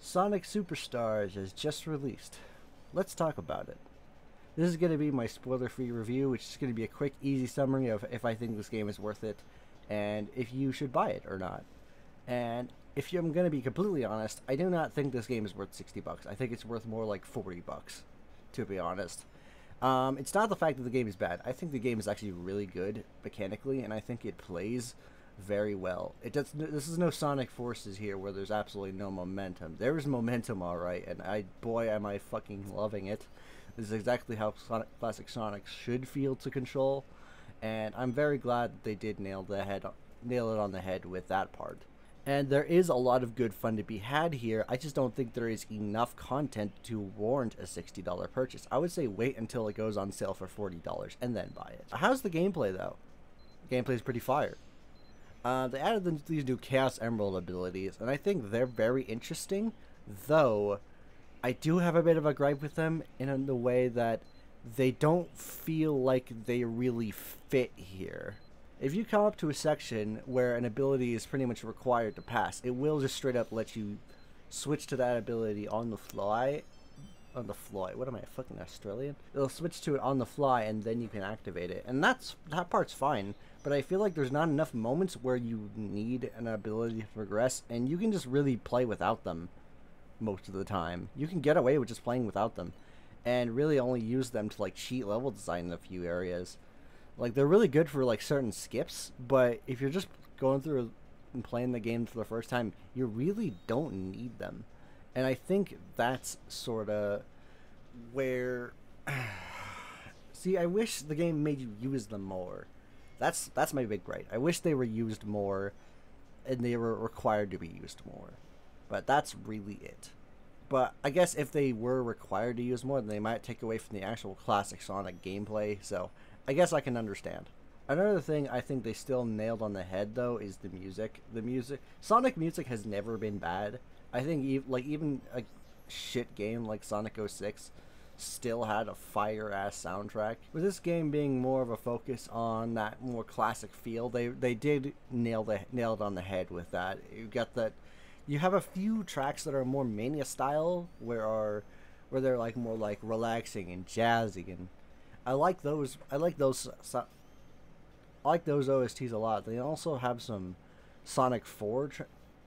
Sonic Superstars has just released. Let's talk about it. This is going to be my spoiler-free review, which is going to be a quick, easy summary of if I think this game is worth it, and if you should buy it or not. And if I'm going to be completely honest, I do not think this game is worth 60 bucks. I think it's worth more like 40 bucks, to be honest. It's not the fact that the game is bad. I think the game is actually really good mechanically, and I think it plays very well. It does. This is no Sonic Forces here, where there's absolutely no momentum. There is momentum, all right, and boy, am I fucking loving it. This is exactly how classic Sonic should feel to control, and I'm very glad that they did nail it on the head with that part. And there is a lot of good fun to be had here. I just don't think there is enough content to warrant a $60 purchase. I would say wait until it goes on sale for $40 and then buy it. How's the gameplay though? The gameplay is pretty fire. They added these new Chaos Emerald abilities, and I think they're very interesting, though I do have a bit of a gripe with them in the way that they don't feel like they really fit here. If you come up to a section where an ability is pretty much required to pass, it will just straight up let you switch to that ability on the fly. On the fly. What am I, fucking Australian? It'll switch to it on the fly, and then you can activate it. And that part's fine, but I feel like there's not enough moments where you need an ability to progress, and you can just really play without them most of the time. You can get away with just playing without them, and really only use them to like cheat level design in a few areas. Like, they're really good for like certain skips, but if you're just going through and playing the game for the first time, you really don't need them. And I think that's sort of where... See, I wish the game made you use them more. That's my big gripe. I wish they were used more, and they were required to be used more. But that's really it. But I guess if they were required to use more, then they might take away from the actual classic Sonic gameplay, so I guess I can understand. Another thing I think they still nailed on the head, though, is the music. Sonic music has never been bad. I think even a shit game like Sonic 06 still had a fire-ass soundtrack. With this game being more of a focus on that more classic feel, they did nail it on the head with that. You got that. You have a few tracks that are more Mania style, where they're like more like relaxing and jazzy, and I like those OSTs a lot. They also have some Sonic 4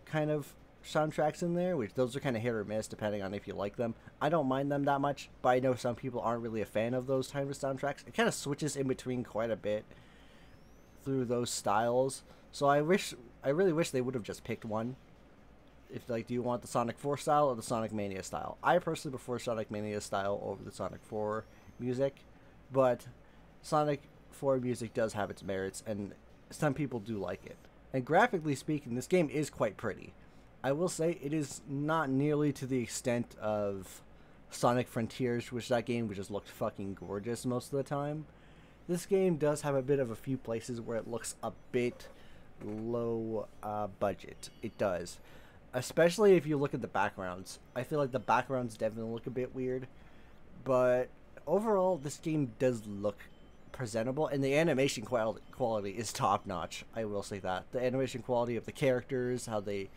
kind of soundtracks in there, which those are kind of hit or miss depending on if you like them. I don't mind them that much, but I know some people aren't really a fan of those types of soundtracks. It kind of switches in between quite a bit through those styles. So I really wish they would have just picked one. If like, do you want the Sonic 4 style or the Sonic Mania style? I personally prefer Sonic Mania style over the Sonic 4 music, but Sonic 4 music does have its merits, and some people do like it. And graphically speaking, this game is quite pretty. I will say it is not nearly to the extent of Sonic Frontiers, which that game just looked fucking gorgeous most of the time. This game does have a bit of a few places where it looks a bit low budget. It does. Especially if you look at the backgrounds. I feel like the backgrounds definitely look a bit weird. But overall, this game does look presentable, and the animation quality is top notch. I will say that. The animation quality of the characters, how they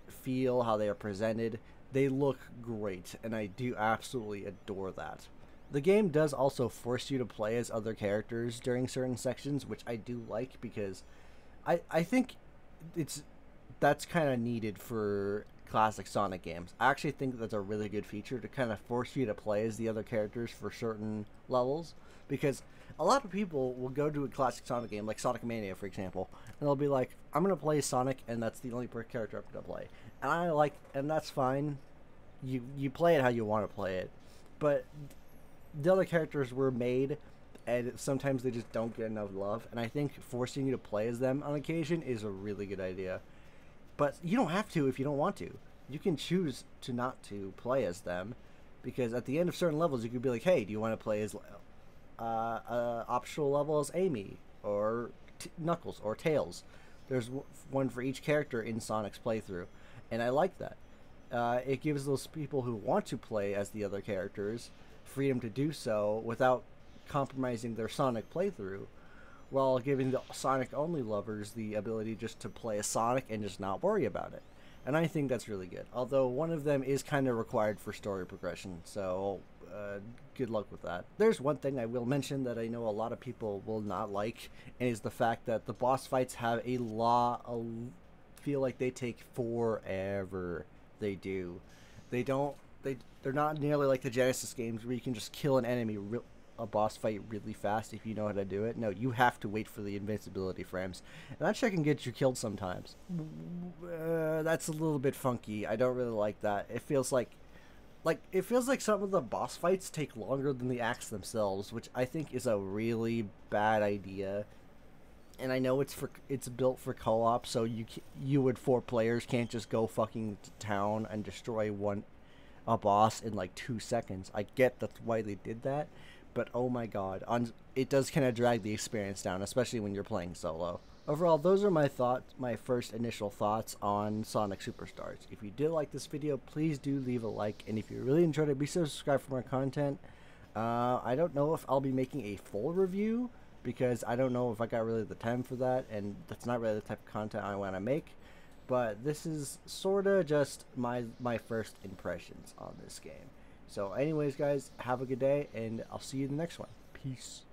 feel, how they are presented, they look great, and I do absolutely adore that. The game does also force you to play as other characters during certain sections, which I do like, because I think that's kind of needed for classic Sonic games. I actually think that's a really good feature to kind of force you to play as the other characters for certain levels, because a lot of people will go to a classic Sonic game like Sonic Mania, for example, and they'll be like, I'm gonna play Sonic, and that's the only character I'm gonna play, and that's fine. You play it how you want to play it, but the other characters were made, and sometimes they just don't get enough love, and I think forcing you to play as them on occasion is a really good idea. But you don't have to if you don't want to. You can choose to not to play as them, because at the end of certain levels you could be like, hey, do you want to play as optional level as Amy or Knuckles or Tails? There's one for each character in Sonic's playthrough, and I like that. It gives those people who want to play as the other characters freedom to do so without compromising their Sonic playthrough, while giving the Sonic-only lovers the ability just to play as Sonic and just not worry about it. and I think that's really good. Although one of them is kind of required for story progression, so good luck with that. There's one thing I will mention that I know a lot of people will not like, and is the fact that the boss fights have feel like they take forever. They do. They don't. They're not nearly like the Genesis games where you can just kill an enemy a boss fight really fast if you know how to do it. No, you have to wait for the invincibility frames, and that shit can get you killed sometimes. That's a little bit funky. I don't really like that. It feels like some of the boss fights take longer than the acts themselves, which I think is a really bad idea. And I know it's built for co-op, so you would 4 players can't just go fucking to town and destroy a boss in like 2 seconds. I get that's why they did that, but oh my god, it does kind of drag the experience down, especially when you're playing solo. Overall, those are my first initial thoughts on Sonic Superstars. If you did like this video, please do leave a like, and if you really enjoyed it, be sure to subscribe for more content. I don't know if I'll be making a full review, because I don't know if I got really the time for that, and that's not really the type of content I want to make. But this is sort of just my first impressions on this game. So anyways, guys, have a good day, and I'll see you in the next one. Peace.